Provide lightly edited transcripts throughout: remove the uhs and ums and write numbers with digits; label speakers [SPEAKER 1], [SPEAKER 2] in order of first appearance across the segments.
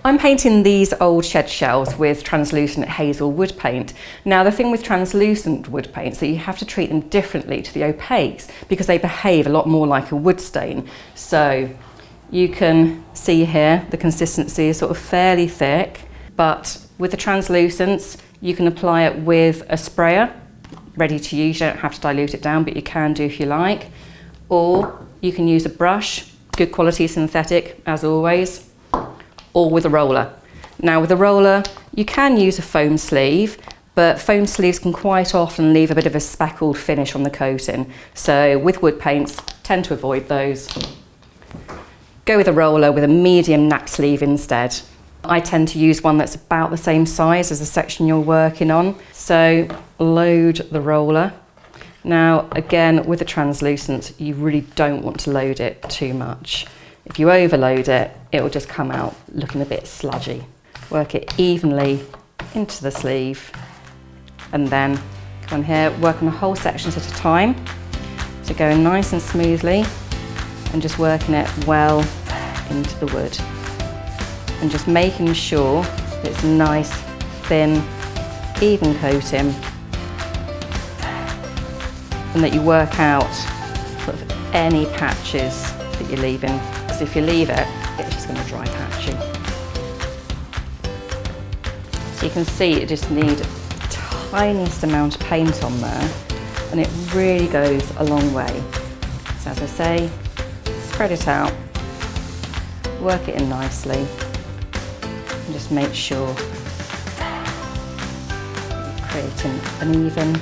[SPEAKER 1] I'm painting these old shed shelves with translucent hazel wood paint. Now the thing with translucent wood paints is that you have to treat them differently to the opaques because they behave a lot more like a wood stain. So you can see here the consistency is sort of fairly thick, but with the translucents you can apply it with a sprayer ready to use. You don't have to dilute it down, but you can do if you like, or you can use a brush, good quality synthetic as always, or with a roller. Now with a roller you can use a foam sleeve, but foam sleeves can quite often leave a bit of a speckled finish on the coating. So with wood paints, tend to avoid those. Go with a roller with a medium nap sleeve instead. I tend to use one that's about the same size as the section you're working on. So load the roller. Now again, with the translucent, you really don't want to load it too much. If you overload it, it will just come out looking a bit sludgy. Work it evenly into the sleeve, and then come on here, work on the whole sections at a time. So going nice and smoothly and just working it well into the wood. And just making sure that it's nice, thin, even coating, and that you work out sort of any patches that you're leaving. Because if you leave it, it's just going to dry patchy. So you can see it just needs the tiniest amount of paint on there, and it really goes a long way. So as I say, spread it out, work it in nicely, and just make sure you're creating an even,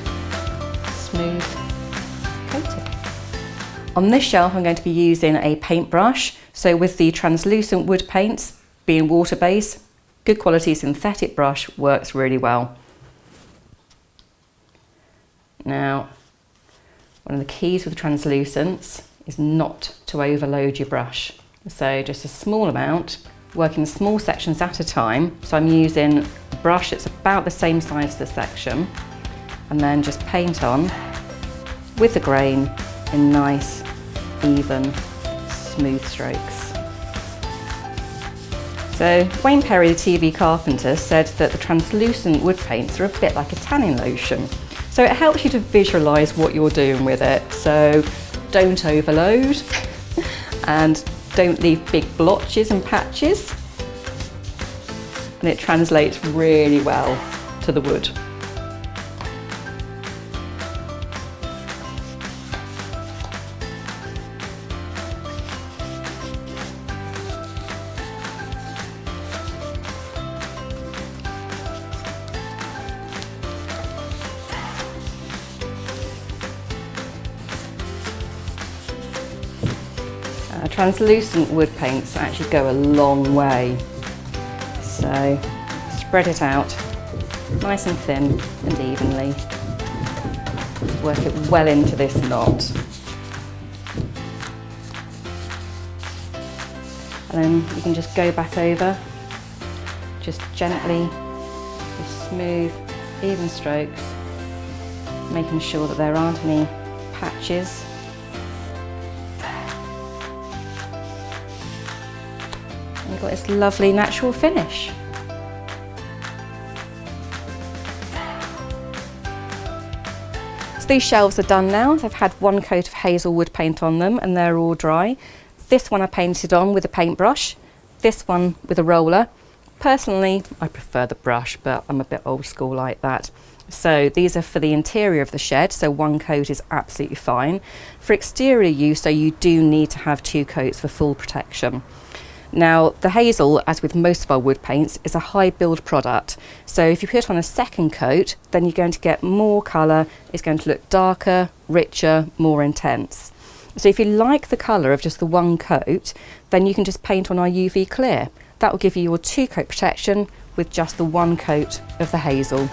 [SPEAKER 1] smooth coating. On this shelf I'm going to be using a paintbrush. So with the translucent wood paints being water-based, good quality synthetic brush works really well. Now, one of the keys with translucents is not to overload your brush. So just a small amount, working small sections at a time. So I'm using a brush that's about the same size as the section, and then just paint on with the grain in nice, even, smooth strokes. So Wayne Perry, the TV carpenter, said that the translucent wood paints are a bit like a tanning lotion. So it helps you to visualise what you're doing with it. So don't overload and don't leave big blotches and patches. And it translates really well to the wood. Translucent wood paints actually go a long way. So spread it out nice and thin and evenly. Work it well into this knot. And then you can just go back over, just gently, with smooth, even strokes, making sure that there aren't any patches. And you've got this lovely natural finish. So these shelves are done now. They've had one coat of hazel wood paint on them and they're all dry. This one I painted on with a paintbrush, this one with a roller. Personally, I prefer the brush, but I'm a bit old school like that. So these are for the interior of the shed, so one coat is absolutely fine. For exterior use, so you do need to have two coats for full protection. Now, the hazel, as with most of our wood paints, is a high build product. So if you put on a second coat, then you're going to get more colour, it's going to look darker, richer, more intense. So if you like the colour of just the one coat, then you can just paint on our UV clear. That will give you your two coat protection with just the one coat of the hazel.